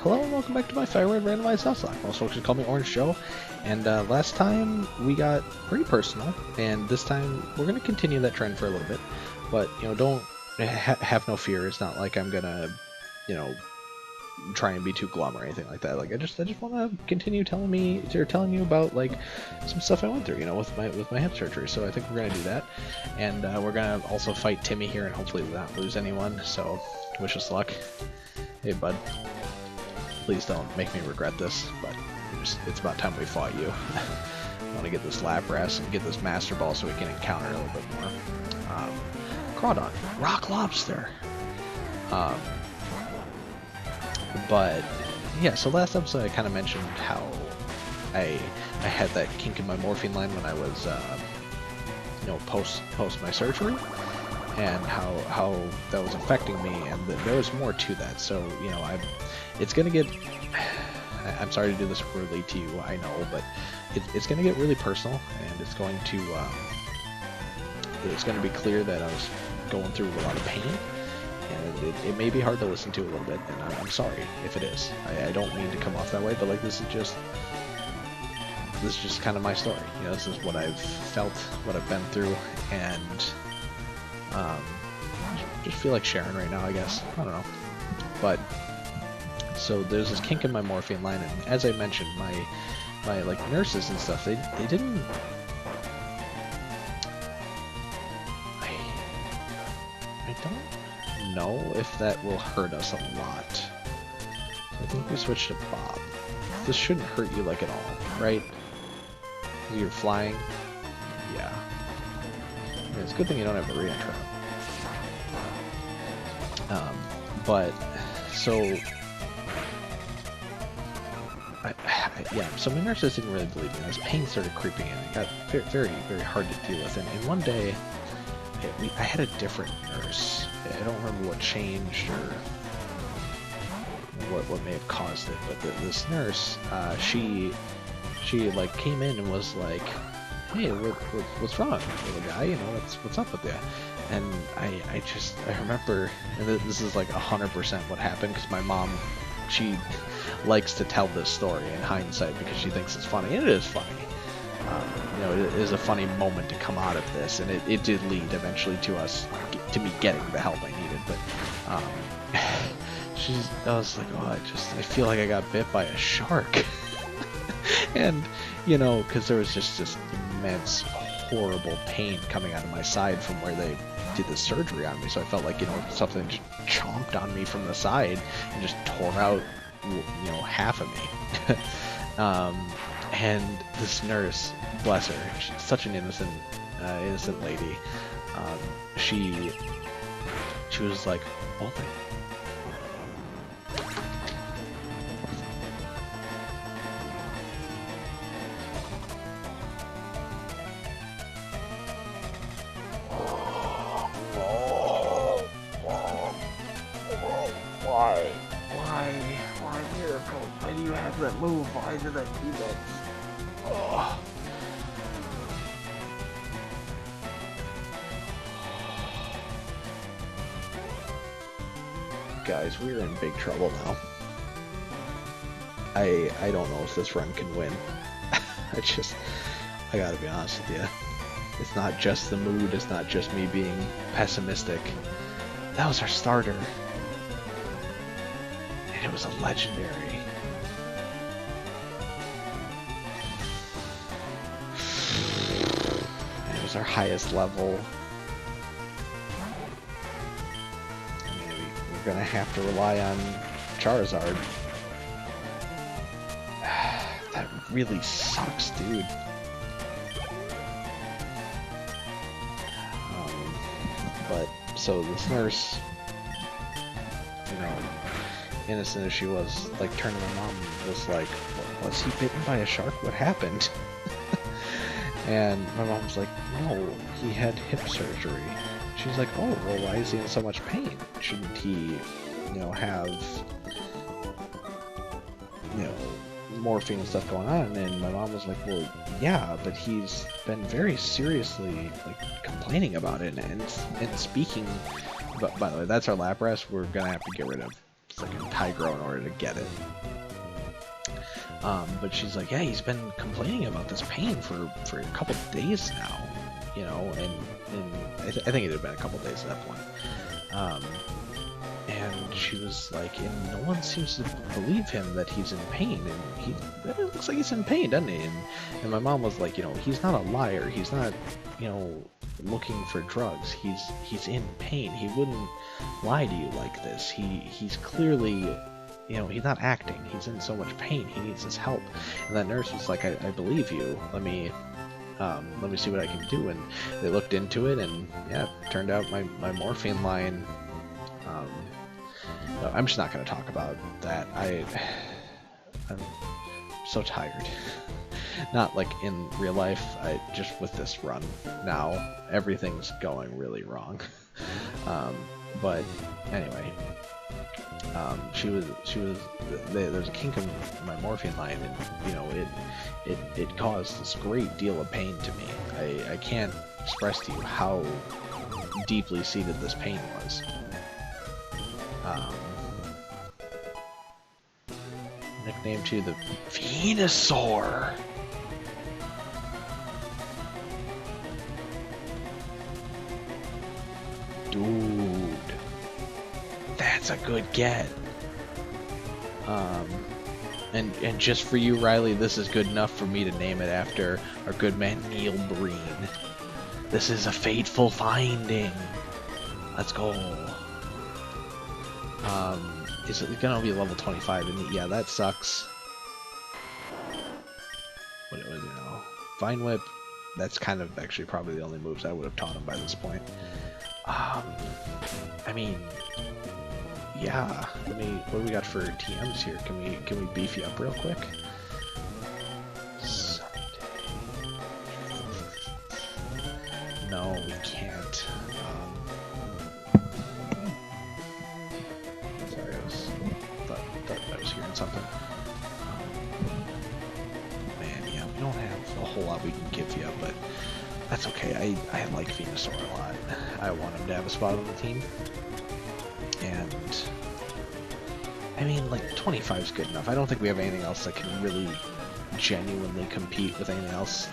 Hello and welcome back to my favorite randomized Nuzlocke. Most folks would call me Orange Joe. And last time we got pretty personal, and this time we're going to continue that trend for a little bit. But, you know, don't have no fear. It's not like I'm going to, you know, try and be too glum or anything like that. Like I just want to continue telling you about like some stuff I went through, you know, with my hip surgery. So I think we're going to do that. And we're going to also fight Timme here and hopefully not lose anyone. So wish us luck. Hey, bud. Please don't make me regret this, but it's about time we fought you. I want to get this Lapras and get this Master Ball so we can encounter a little bit more. Crawdon, Rock Lobster. But yeah, so last episode I kind of mentioned how I had that kink in my morphine line when I was, you know, post my surgery, and how that was affecting me, and there was more to that. So you know, it's gonna get. I'm sorry to do this rudely to you, I know, but it's gonna get really personal, and it's going to be clear that I was going through a lot of pain, and it may be hard to listen to a little bit, and I'm sorry if it is. I don't mean to come off that way, but like this is just kind of my story. You know, this is what I've felt, what I've been through, and just feel like sharing right now, I guess. I don't know, but. So there's this kink in my morphine line, and as I mentioned, my like nurses and stuff, they didn't. I don't know if that will hurt us a lot. So I think we switched to Bob. This shouldn't hurt you like at all, right? You're flying. Yeah. It's a good thing you don't have a re-entry. But so. Yeah, so my nurses didn't really believe me. This pain started creeping in. It got very, very hard to deal with. And one day, I had a different nurse. I don't remember what changed or what may have caused it, but this nurse, she like came in and was like, "Hey, what's wrong, little guy? You know, what's up with you?" And I remember, and this is like 100% what happened, because my mom, she likes to tell this story in hindsight because she thinks it's funny, and it is funny. You know, it is a funny moment to come out of this, and it did lead eventually to me getting the help I needed. But I was like, oh, I feel like I got bit by a shark, and you know, because there was just this immense, horrible pain coming out of my side from where they did the surgery on me. So I felt like, you know, something just chomped on me from the side and just tore out, you know, half of me. And this nurse, bless her, she's such an innocent lady. She was like, "Oh my." Why, Miracle? Why do you have that move? Why did I do that? Oh. Guys, we're in big trouble now. I don't know if this run can win. I gotta be honest with you. It's not just the mood, it's not just me being pessimistic. That was our starter. And it was a legendary. And it was our highest level. I mean, we're gonna have to rely on Charizard. That really sucks, dude. But so this nurse, you know, innocent as she was, like turned to my mom and was like, "Was he bitten by a shark? What happened?" And my mom was like, "No, he had hip surgery." She's like, "Oh, well, why is he in so much pain? Shouldn't he, you know, have, you know, morphine and stuff going on?" And my mom was like, "Well, yeah, but he's been very seriously like complaining about it and speaking." But by the way, that's our Lapras. We're gonna have to get rid of. It's like a high grow in order to get it. But she's like, yeah, he's been complaining about this pain for a couple days now, you know, and I think it had been a couple days at that point. And she was like, and no one seems to believe him that he's in pain, and it looks like he's in pain, doesn't he? And my mom was like, you know, he's not a liar, he's not, you know, looking for drugs, he's in pain, he wouldn't lie to you like this, he's clearly, you know, he's not acting, he's in so much pain, he needs his help. And that nurse was like, I believe you, let me see what I can do. And they looked into it, and yeah, it turned out my morphine line, I'm just not going to talk about that. I'm so tired. Not like in real life, just with this run now, everything's going really wrong. But anyway, there's a kink in my morphine line, and you know, it caused this great deal of pain to me. I can't express to you how deeply seated this pain was. Nickname to the Venusaur. Dude, that's a good get. And just for you, Riley, this is good enough for me to name it after our good man Neil Breen. This is a fateful finding. Let's go. Is it gonna be level 25? And yeah, that sucks. What was it now? Vine Whip. That's kind of actually probably the only moves I would have taught him by this point. I mean, yeah. What do we got for TMs here? Can we beef you up real quick? Sunday. No, we can't. Sorry, I was hearing something. Man, yeah, we don't have a whole lot we can give you, but that's okay. I like Venusaur a lot. I want him to have a spot on the team. And I mean, like, 25 is good enough. I don't think we have anything else that can really genuinely compete with anything else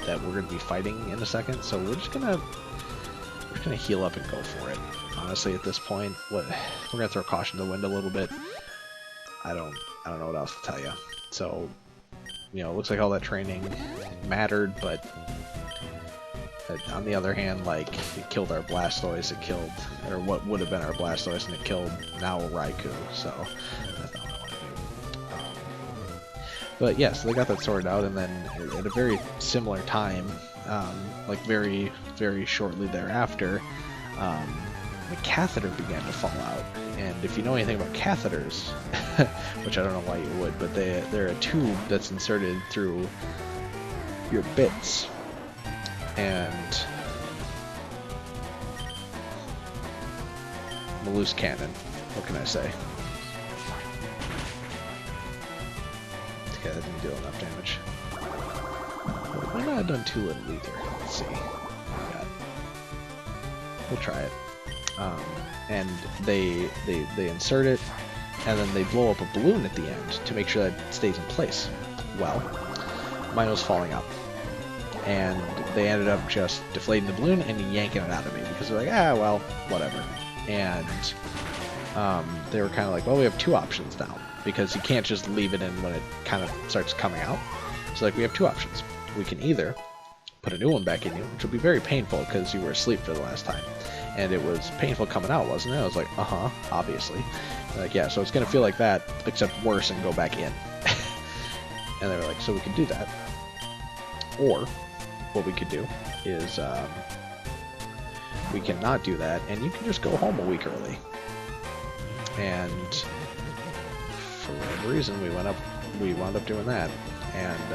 that we're going to be fighting in a second. So we're just gonna heal up and go for it. Honestly, at this point, we're gonna throw caution to the wind a little bit. I don't know what else to tell you. So, you know, it looks like all that training mattered, but on the other hand, like, it killed our Blastoise, it killed, or what would have been our Blastoise, and it killed now Raikou, so that's not what I want to do. But yes, they got that sorted out, and then at a very similar time, like very, very shortly thereafter, the catheter began to fall out. And if you know anything about catheters, which I don't know why you would, but they're a tube that's inserted through your bits. And I'm a loose cannon. What can I say? Okay, that didn't deal enough damage. Why not have done too little either? Let's see. We'll try it. And they insert it, and then they blow up a balloon at the end to make sure that it stays in place. Well, mine was falling out. And they ended up just deflating the balloon and yanking it out of me because they're like, ah, well, whatever. And they were kind of like, well, we have two options now because you can't just leave it in when it kind of starts coming out. So like, we have two options. We can either put a new one back in you, which will be very painful because you were asleep for the last time. And it was painful coming out, wasn't it? I was like, uh-huh, obviously. Like, yeah, so it's going to feel like that, except worse and go back in. And they were like, so we can do that. Or what we could do is we can not do that, and you can just go home a week early. And for whatever reason, we wound up doing that. And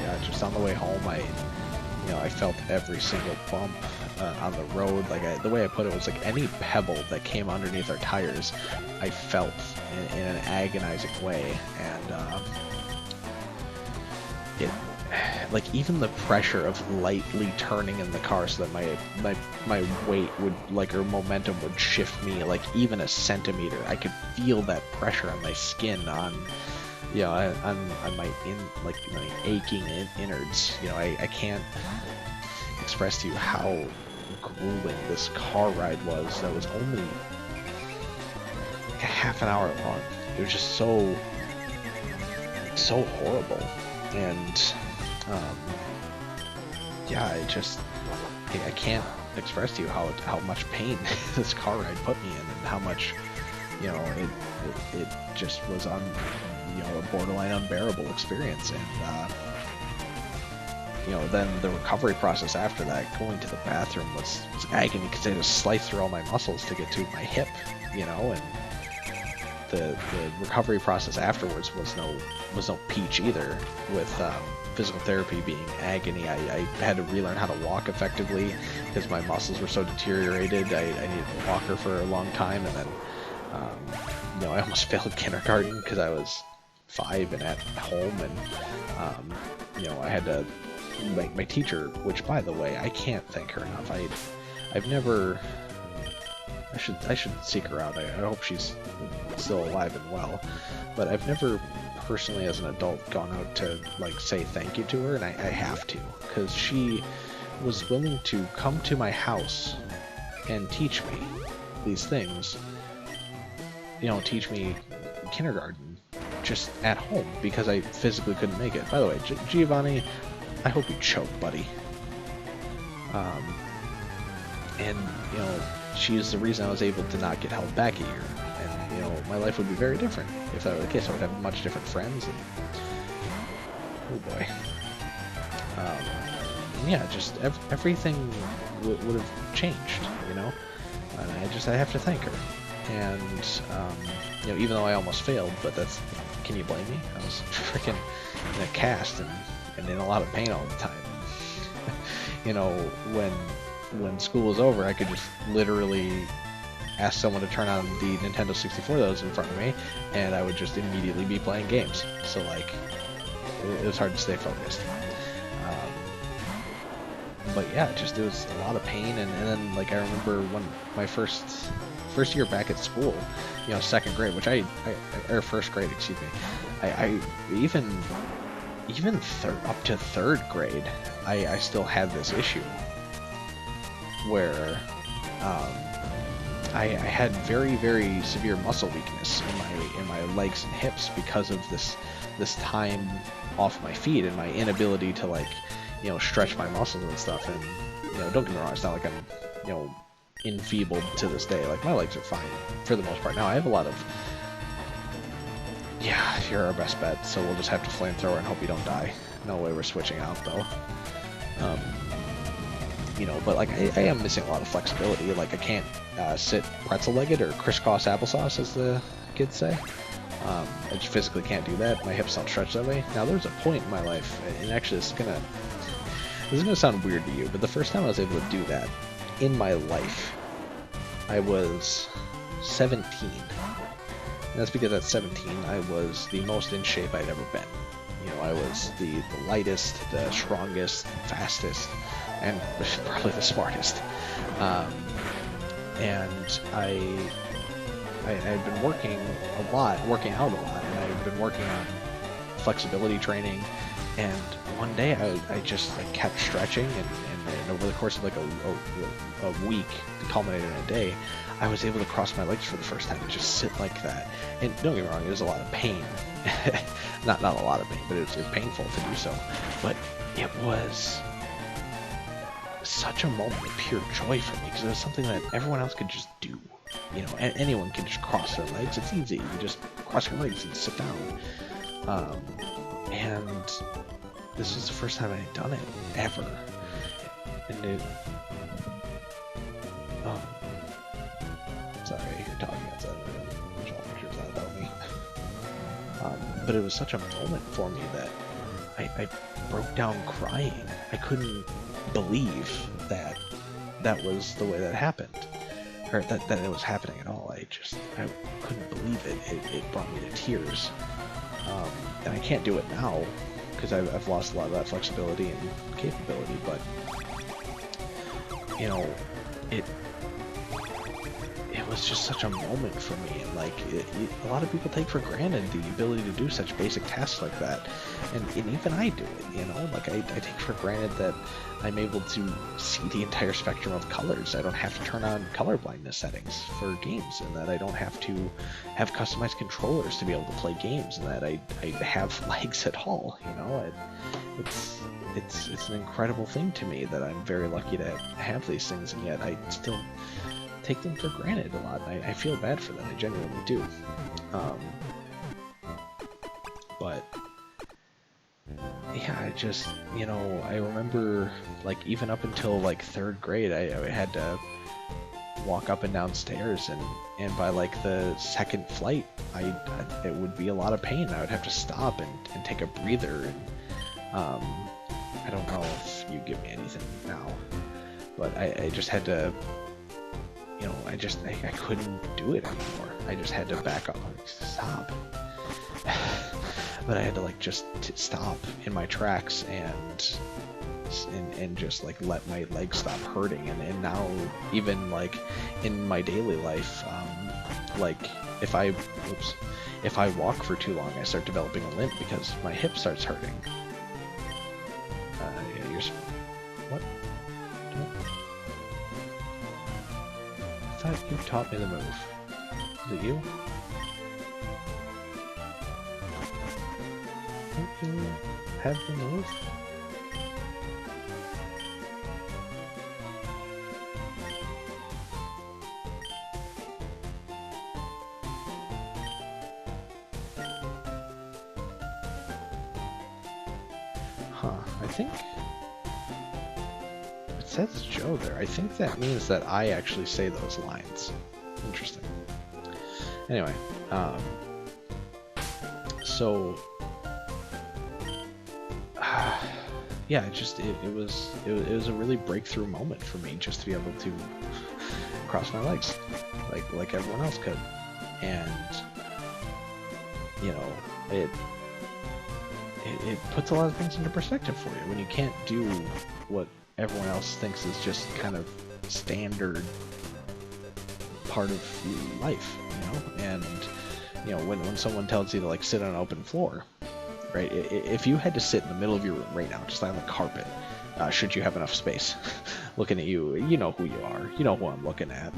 yeah, just on the way home, I felt every single bump on the road. Like, the way I put it was like any pebble that came underneath our tires, I felt in an agonizing way, and like even the pressure of lightly turning in the car so that my weight would like or momentum would shift me like even a centimeter. I could feel that pressure on my skin on on my my aching innards. I can't express to you how grueling this car ride was. That was only like a half an hour long. It was just so horrible. And yeah, I can't express to you how much pain this car ride put me in, and how much it just was a borderline unbearable experience. And then the recovery process after that, going to the bathroom was agony, because I had to slice through all my muscles to get to my hip, and the recovery process afterwards was no peach either, with physical therapy being agony. I had to relearn how to walk effectively because my muscles were so deteriorated. I needed a walker for a long time, and then I almost failed kindergarten because I was 5 and at home, and I had to my teacher, which by the way I can't thank her enough. I've never. I should seek her out. I hope she's still alive and well, but I've never personally as an adult gone out to like say thank you to her, and I have to, because she was willing to come to my house and teach me these things, teach me kindergarten just at home because I physically couldn't make it. By the way, Giovanni, I hope you choke, buddy. And she is the reason I was able to not get held back a year. And, my life would be very different if that were the case. I would have much different friends. And, oh boy. And yeah, just everything would have changed, And I have to thank her. And, even though I almost failed, but can you blame me? I was freaking in a cast and in a lot of pain all the time. When school was over, I could just literally ask someone to turn on the Nintendo 64 that was in front of me, and I would just immediately be playing games. So like, it was hard to stay focused. But yeah, it was a lot of pain, and then like I remember when my first year back at school, second grade, or first grade, excuse me, I even up to third grade, I still had this issue where I had very, very severe muscle weakness in my legs and hips because of this time off my feet and my inability to like stretch my muscles and stuff. And don't get me wrong, it's not like I'm enfeebled to this day. Like, my legs are fine for the most part. Now I have a lot of you're our best bet, so we'll just have to flamethrower and hope you don't die. No way we're switching out though. But like I am missing a lot of flexibility. Like I can't sit pretzel-legged or crisscross applesauce, as the kids say. I just physically can't do that. My hips don't stretch that way. Now there's a point in my life, and actually this is gonna sound weird to you, but the first time I was able to do that in my life, I was 17. And that's because at 17 I was the most in shape I'd ever been. I was the lightest, the strongest, fastest, and probably the smartest. And I've been working out a lot, and I've been working on flexibility training. And one day I just like kept stretching, and over the course of like a week, culminated in a day, I was able to cross my legs for the first time and just sit like that. And don't get me wrong, it was a lot of pain. not a lot of pain, but it was painful to do so. But it was such a moment of pure joy for me, because it was something that everyone else could just do. Anyone can just cross their legs. It's easy. You just cross your legs and sit down. And this was the first time I had done it ever. And it... sorry, you're talking outside of the room. Which I'll make sure it's not about me. But it was such a moment for me that I broke down crying. I couldn't believe that was the way that happened, or that it was happening at all. I couldn't believe it. It brought me to tears. And I can't do it now because I've lost a lot of that flexibility and capability, but, you know, it was just such a moment for me, and like a lot of people take for granted the ability to do such basic tasks like that, and even I do it, you know, like I take for granted that I'm able to see the entire spectrum of colors. I don't have to turn on color blindness settings for games, and that I don't have to have customized controllers to be able to play games, and that I have legs at all, you know. It's an incredible thing to me that I'm very lucky to have these things, and yet I still take them for granted a lot. I feel bad for them, I genuinely do. But yeah, I just, you know, I remember, like, even up until like 3rd grade, I had to walk up and down stairs, and by like the 2nd flight, it would be a lot of pain. I would have to stop and take a breather, and I don't know if you give me anything now, but I just had to, you know, I couldn't do it anymore. I just had to back up, like, stop. But I had to, like, just stop in my tracks and just, like, let my legs stop hurting. And now, even, like, in my daily life, like, if I walk for too long, I start developing a limp because my hip starts hurting. What? I thought you taught me the move. Is it you? Don't you have the move? Huh, I think it says Joe there. I think that means that I actually say those lines. Interesting. Anyway, so yeah, it was a really breakthrough moment for me, just to be able to cross my legs like everyone else could, and you know, it puts a lot of things into perspective for you when you can't do what everyone else thinks is just kind of standard part of life, you know. And you know, when someone tells you to, like, sit on an open floor, right? If you had to sit in the middle of your room right now, just on the carpet, should you have enough space, looking at you, you know who you are, you know who I'm looking at.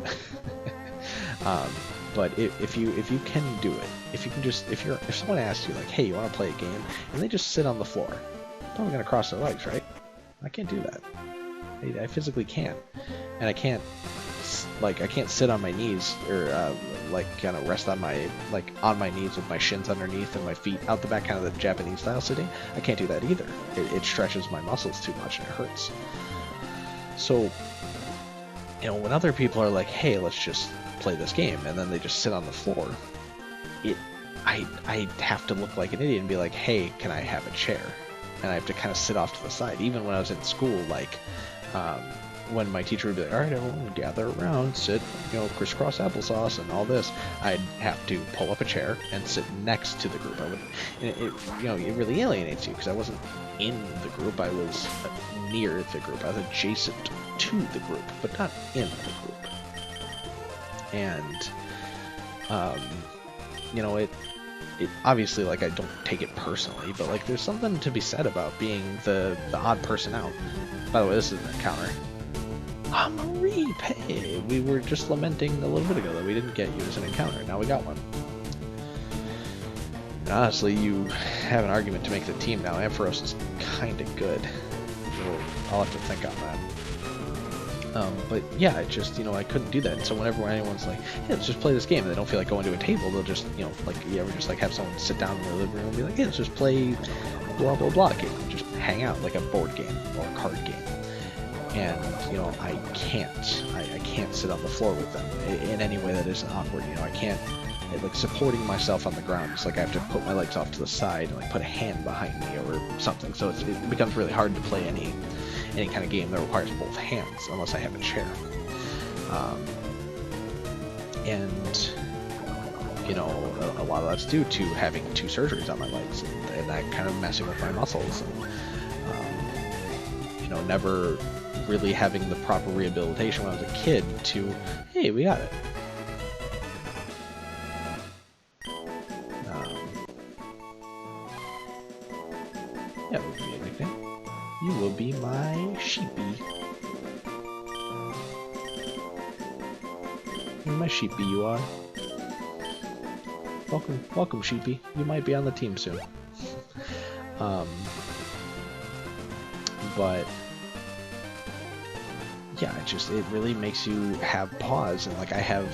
But if you can do it, if someone asks you, like, hey, you want to play a game, and they just sit on the floor, probably gonna cross their legs, right? I can't do that. I physically can't, and I can't sit on my knees, or like kind of rest on my knees with my shins underneath and my feet out the back, kind of the Japanese style sitting. I can't do that either. It stretches my muscles too much and it hurts. So, you know, when other people are like, hey, let's just play this game, and then they just sit on the floor, I have to look like an idiot and be like, hey, can I have a chair? And I have to kind of sit off to the side. Even when I was in school, like, when my teacher would be like, all right, everyone gather around, sit, you know, crisscross applesauce and all this, I'd have to pull up a chair and sit next to the group. I would, and it you know, it really alienates you, because I wasn't in the group, I was near the group, I was adjacent to the group, but not in the group. And, you know, it obviously, like, I don't take it personally, but, like, there's something to be said about being the odd person out. By the way, this is an encounter. Ah, Marie, hey, we were just lamenting a little bit ago that we didn't get you as an encounter. Now we got one. And honestly, you have an argument to make the team now. Ampharos is kind of good. So I'll have to think on that. But yeah, it just, you know, I couldn't do that. And so whenever anyone's like, yeah, let's just play this game, and they don't feel like going to a table, they'll just, you know, like, you ever just, like, have someone sit down in their living room and be like, yeah, let's just play blah, blah, blah game. Just hang out like a board game or a card game. And, you know, I can't sit on the floor with them in any way that isn't awkward. You know, I can't, like, supporting myself on the ground. It's like I have to put my legs off to the side and, like, put a hand behind me or something. So it becomes really hard to play any kind of game that requires both hands unless I have a chair. And you know, a lot of that's due to having 2 surgeries on my legs, and that kind of messing with my muscles, and you know, never really having the proper rehabilitation when I was a kid to, hey, we got it. Yeah, it would be a nickname. You will be my sheepy. You're my sheepy, you are. Welcome, sheepy. You might be on the team soon. But yeah, it really makes you have pause, and like I have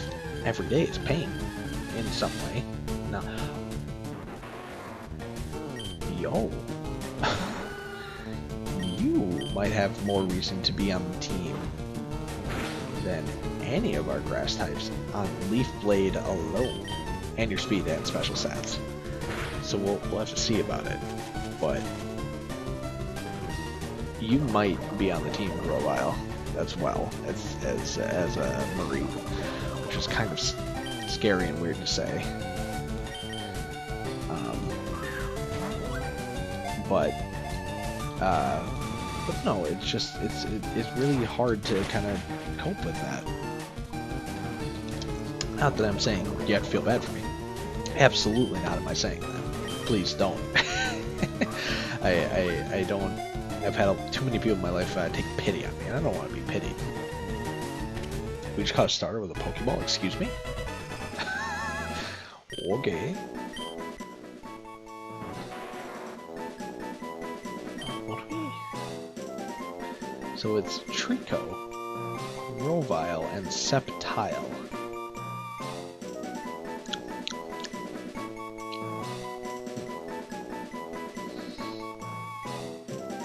every day is pain in some way. Now, yo, you might have more reason to be on the team than any of our grass types on Leaf Blade alone, and your speed and special stats. So we'll have to see about it, but you might be on the team for a while as well as a Marine, which is kind of scary and weird to say. But no, it's really hard to kind of cope with that. Not that I'm saying you have to feel bad for me. Absolutely not am I saying that. Please don't. I don't. I've had too many people in my life take pity on me, and I don't want to be pitied. We just caught a starter with a Pokeball, excuse me? Okay. What do we... So it's Trico, Rovile, and Sceptile.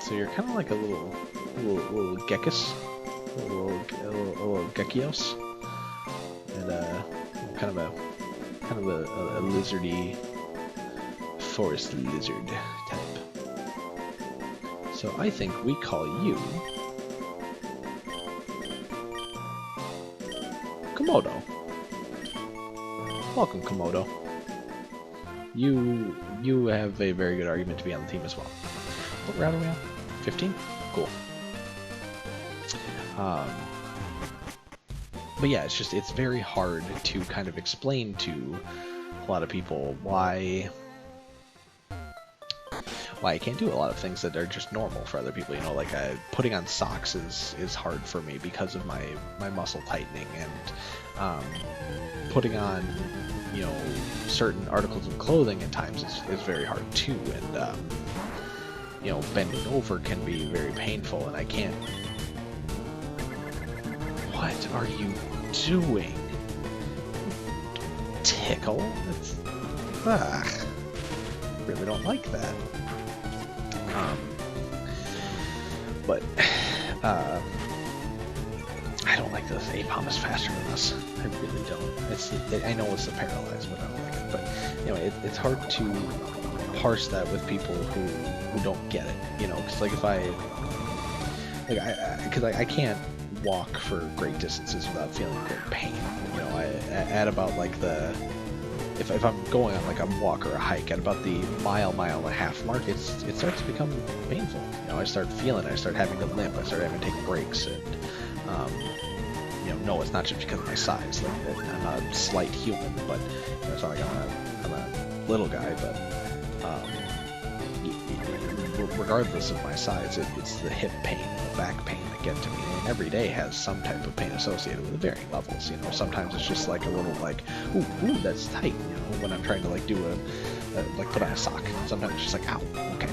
So you're kind of like a little Gekkus, a little Gekios, and kind of a lizardy forest lizard type. So I think we call you Komodo. Welcome, Komodo. You have a very good argument to be on the team as well. What route are we on? 15? Cool. But yeah, it's very hard to kind of explain to a lot of people why I can't do a lot of things that are just normal for other people. You know, like putting on socks is hard for me because of my muscle tightening, and putting on, you know, certain articles of clothing at times is very hard too, and you know, bending over can be very painful, and I can't... What are you doing? Tickle? That's... Ugh. Really don't like that. But, I don't like this. Apom is faster than us. I really don't. I know it's the paralyzed, but I don't like it. But, anyway, it's hard to parse that with people who don't get it, you know, because like if I can't walk for great distances without feeling great pain, you know. At about like if I'm going on like a walk or a hike at about the mile and a half mark, it starts to become painful, you know. I start having to limp, I start having to take breaks, and you know, no, it's not just because of my size, like I'm not a slight human, but you know, it's not like I'm a little guy, but regardless of my size, it's the hip pain and the back pain that get to me. And every day has some type of pain associated with it, varying levels. You know, sometimes it's just like a little like, ooh, that's tight. You know, when I'm trying to like do like put on a sock. Sometimes it's just like, ow, okay.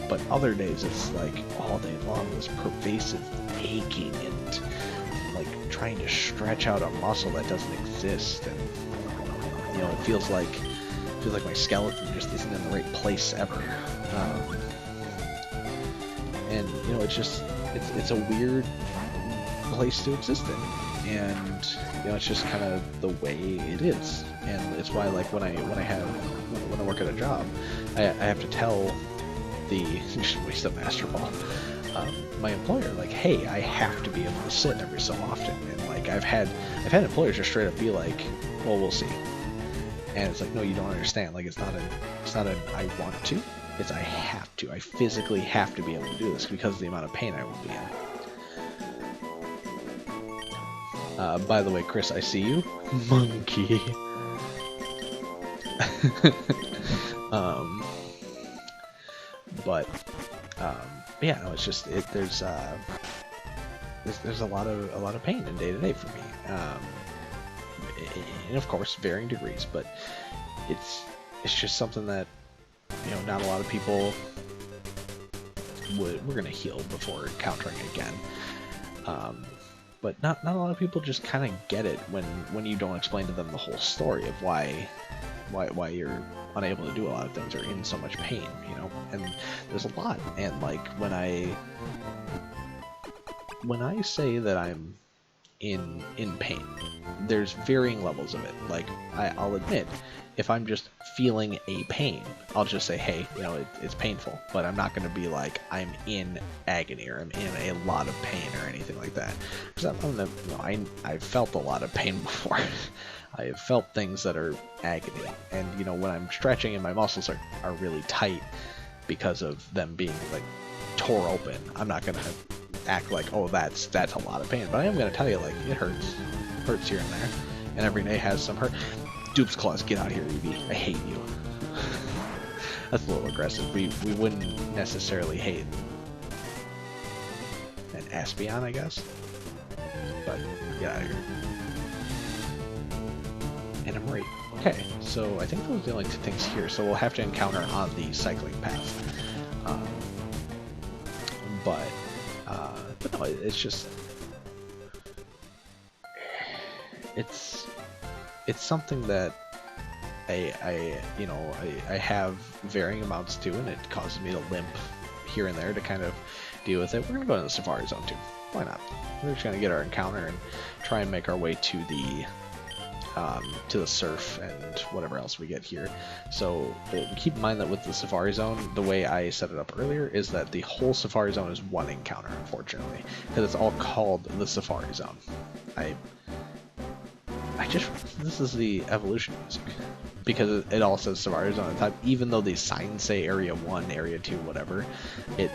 But other days it's like all day long this pervasive aching and like trying to stretch out a muscle that doesn't exist, and you know, it feels like my skeleton just isn't in the right place ever. And you know, it's a weird place to exist in, and you know, it's just kind of the way it is. And it's why, like, when I work at a job, I have to tell the just waste of master ball, my employer, like, hey, I have to be able to sit every so often. And like I've had employers just straight up be like, well, we'll see. And it's like, no, you don't understand. Like, it's not an I want to. It's I have to. I physically have to be able to do this because of the amount of pain I will be in. By the way, Chris, I see you. Monkey. But yeah, no, it's just there's a lot of pain in day to day for me, and of course varying degrees. But it's just something that, you know, not a lot of people we're gonna heal before encountering again. But not a lot of people just kind of get it when you don't explain to them the whole story of why you're unable to do a lot of things or in so much pain, you know. And there's a lot, and like when I say that I'm in pain, there's varying levels of it. Like I'll admit, if I'm just feeling a pain, I'll just say, hey, you know, it's painful, but I'm not going to be like I'm in agony or I'm in a lot of pain or anything like that, because I've felt a lot of pain before. I have felt things that are agony, and you know, when I'm stretching and my muscles are really tight because of them being like tore open, I'm not gonna act like, oh, that's a lot of pain, but I am gonna tell you, like, it hurts here and there, and every day has some hurt. Dupe's Claws, get out of here, EV. I hate you. That's a little aggressive. We wouldn't necessarily hate an Aspeon, I guess, but get out of here. And I'm right. Okay, so I think those are the only two things here, so we'll have to encounter on the cycling path. But no, it's just it's something that I have varying amounts to, and it causes me to limp here and there to kind of deal with it. We're gonna go to the Safari Zone too. Why not? We're just gonna get our encounter and try and make our way to the surf and whatever else we get here. So keep in mind that with the Safari Zone, the way I set it up earlier is that the whole Safari Zone is one encounter, unfortunately, because it's all called the Safari Zone. This is the evolution music, because it all says Safari Zone at the top, even though the signs say Area 1, Area 2, whatever. It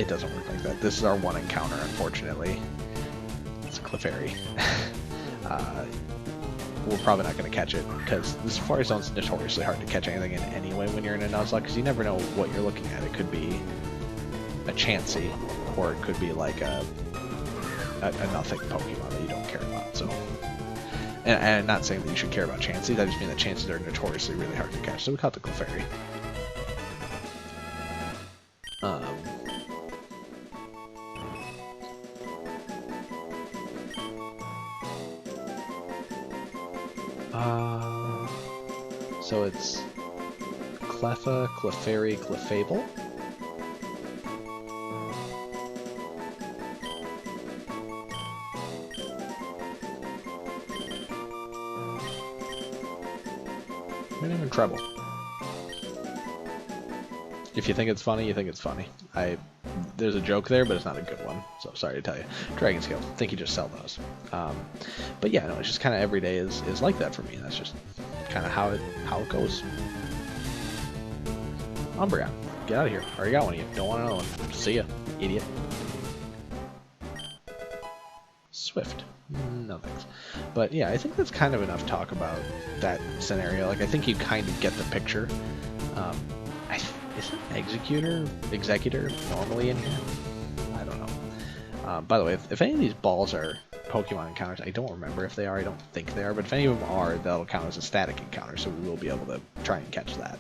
doesn't work like that. This is our one encounter, unfortunately. It's a Clefairy. We're probably not going to catch it, because the Safari Zone's notoriously hard to catch anything in anyway when you're in a Nuzlocke, because you never know what you're looking at. It could be a Chansey, or it could be like a nothing Pokemon that you don't care about. So, and I'm not saying that you should care about Chanseys, I just mean that Chanseys are notoriously really hard to catch, so we caught the Clefairy. So it's Cleffa, Clefairy, Clefable. My name is Treble. If you think it's funny, you think it's funny. There's a joke there, but it's not a good one, so sorry to tell you. Dragon Scale, I think you just sell those. But yeah, no, it's just kind of every day is like that for me. That's just kind of how it goes. Umbreon, get out of here. I already got one of you. Don't want another one. See ya, idiot. Swift. No thanks. But yeah, I think that's kind of enough talk about that scenario. Like, I think you kind of get the picture. Isn't Executor normally in here? I don't know. By the way, if any of these balls are Pokemon encounters, I don't remember if they are. I don't think they are. But if any of them are, that'll count as a static encounter, so we will be able to try and catch that.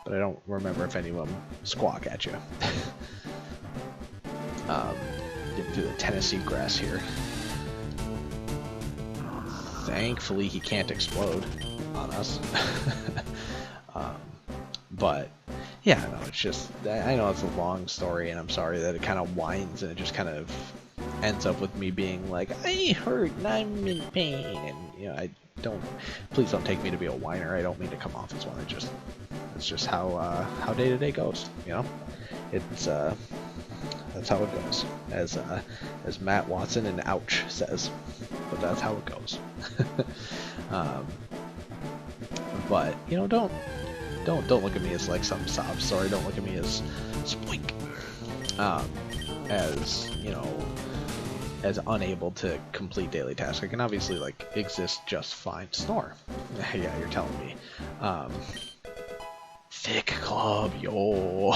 But I don't remember if any of them squawk at you. Getting through the Tennessee grass here. Thankfully, he can't explode on us. But yeah, no, it's just, I know it's a long story, and I'm sorry that it kind of winds and it just kind of ends up with me being like, I hurt and I'm in pain, and you know, please don't take me to be a whiner. I don't mean to come off as one. It's just how day to day goes, you know. It's that's how it goes, as Matt Watson and Ouch says, but that's how it goes. But you know, don't look at me as like some sob story. Don't look at me as spoink, as you know, as unable to complete daily tasks. I can obviously like exist just fine. Snore. Yeah, you're telling me. Thick club, yo.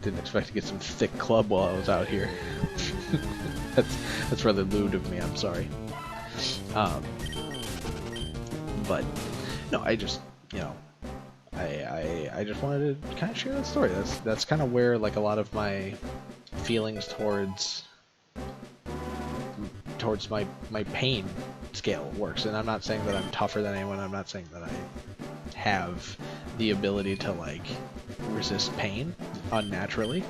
Didn't expect to get some thick club while I was out here. that's rather lewd of me. I'm sorry. But no, I just I just wanted to kind of share that story. That's kind of where like a lot of my feelings towards my pain scale works. And I'm not saying that I'm tougher than anyone. I'm not saying that I have the ability to like resist pain unnaturally.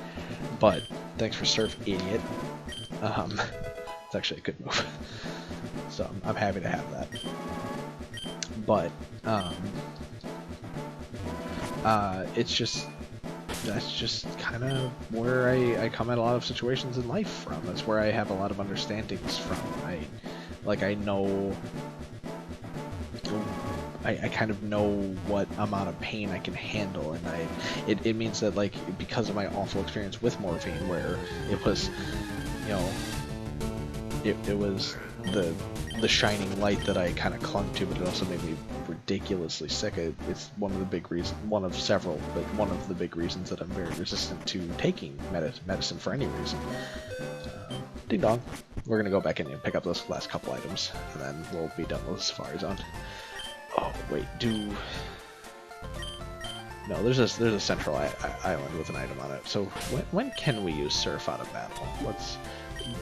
But thanks for surf, idiot. It's actually a good move. So I'm happy to have that. But that's just kind of where I come at a lot of situations in life from. That's where I have a lot of understandings from. I know, I kind of know what amount of pain I can handle, and it means that like because of my awful experience with morphine, where it was, you know, it was the shining light that I kind of clung to, but it also made me ridiculously sick. It's one of the big reasons, one of several, but one of the big reasons that I'm very resistant to taking medicine for any reason. Ding dong. We're gonna go back in and pick up those last couple items, and then we'll be done with the Safari Zone. Oh wait, no, there's a central island with an item on it. So when can we use Surf out of battle?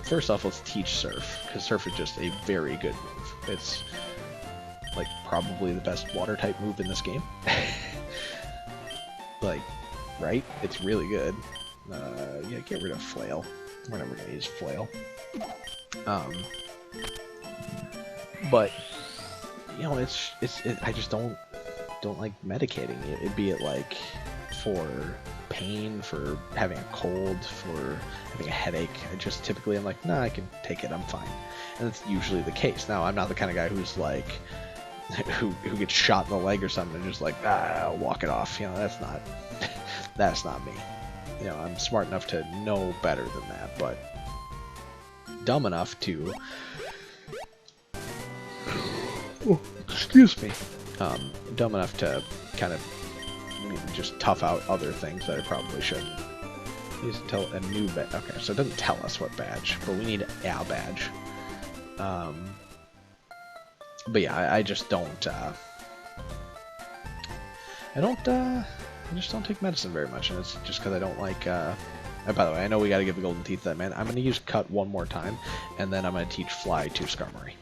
First off, let's teach Surf, because Surf is just a very good move. It's like probably the best water type move in this game. Like, right? It's really good. Yeah, get rid of Flail. We're never gonna use Flail. But you know, I just don't like medicating it. It'd be like for pain, for having a cold, for having a headache. I just typically I'm like, nah, I can take it, I'm fine. And that's usually the case. Now, I'm not the kind of guy who's like, who gets shot in the leg or something and just like, I'll walk it off. You know, that's not me. You know, I'm smart enough to know better than that, but dumb enough to, oh, excuse me, dumb enough to kind of just tough out other things that I probably shouldn't. Needs to tell a new badge. Okay, so it doesn't tell us what badge, but we need a badge. But yeah, I just don't. I just don't take medicine very much, and it's just because I don't like. By the way, I know we got to give the golden teeth to that man. I'm going to use cut one more time, and then I'm going to teach fly to Skarmory.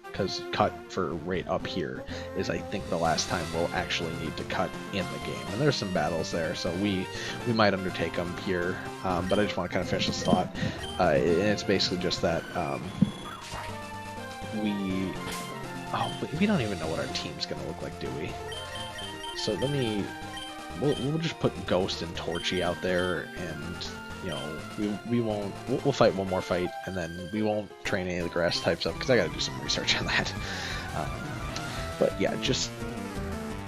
Because cut for right up here is, I think, the last time we'll actually need to cut in the game. And there's some battles there, so we might undertake them here. But I just want to kind of finish this thought. And it's basically just that we don't even know what our team's going to look like, do we? So we'll just put Ghost and Torchy out there, and you know, we'll fight one more fight, and then we won't train any of the grass types up because I gotta do some research on that. But yeah, just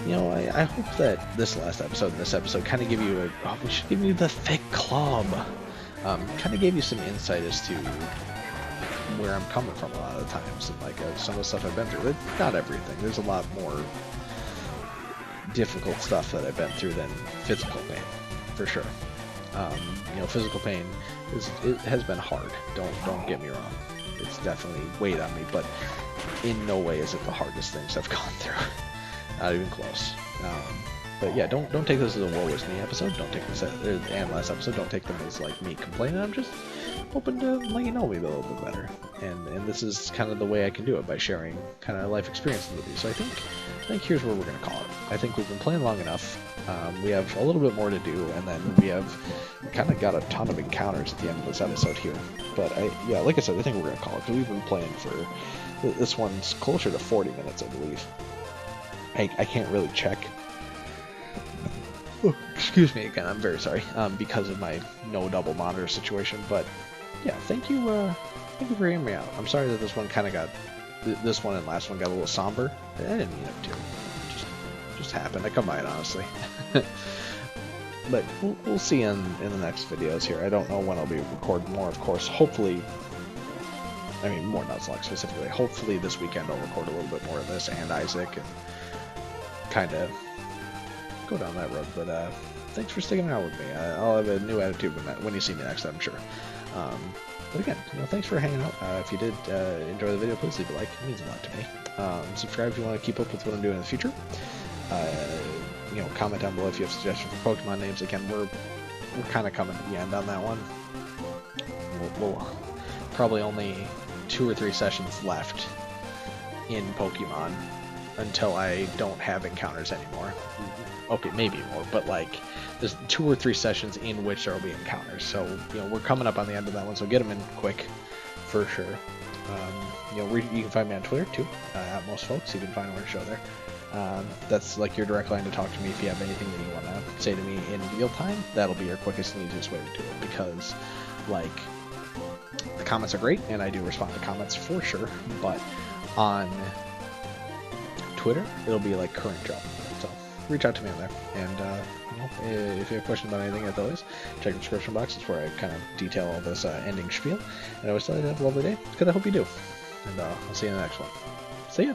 you know, I hope that this last episode and this episode kind of give you we should give you the thick club. Kind of gave you some insight as to where I'm coming from a lot of the times, and like some of the stuff I've been through. Not everything. There's a lot more difficult stuff that I've been through than physical pain, for sure. You know, physical pain it has been hard. Don't get me wrong. It's definitely weighed on me, but in no way is it the hardest things I've gone through. Not even close. But yeah, don't take this as a woe is me episode. Don't take this and last episode. Don't take them as like me complaining. I'm just hoping to let you know me a little bit better. And this is kind of the way I can do it, by sharing kind of life experiences with you. So I think here's where we're gonna call it. I think we've been playing long enough. We have a little bit more to do, and then we kind of got a ton of encounters at the end of this episode here. But yeah, like I said, I think we're gonna call it, because we've been playing for this one's closer to 40 minutes, I believe. I can't really check. Oh, excuse me again, I'm very sorry, because of my no double monitor situation, but yeah, thank you for hearing me out. I'm sorry that this one kind of got this one and last one got a little somber. I didn't mean it to. Just happened. I combined, honestly. But we'll see in the next videos here. I don't know when I'll be recording more, of course. Hopefully, I mean, more Nuzlocke specifically. Hopefully this weekend I'll record a little bit more of this and Isaac and kind of go down that road. But thanks for sticking out with me. I'll have a new attitude when you see me next, I'm sure. But again, thanks for hanging out. If you did enjoy the video, please leave a like. It means a lot to me. Subscribe if you want to keep up with what I'm doing in the future. Comment down below if you have suggestions for Pokemon names. Again, we're kind of coming to the end on that one. We'll probably only 2 or 3 sessions left in Pokemon until I don't have encounters anymore. Okay, maybe more, but like there's 2 or 3 sessions in which there will be encounters. So we're coming up on the end of that one. So get them in quick, for sure. You can find me on Twitter too. At most folks, you can find Orange Show there. That's like your direct line to talk to me if you have anything that you want to say to me in real time. That'll be your quickest and easiest way to do it, because like the comments are great and I do respond to comments for sure, but on Twitter it'll be like current job. So reach out to me on there, and if you have questions about anything, as always, check the description box. It's where I kind of detail all this ending spiel. And I always tell you to have a lovely day, because I hope you do. And I'll see you in the next one. See ya!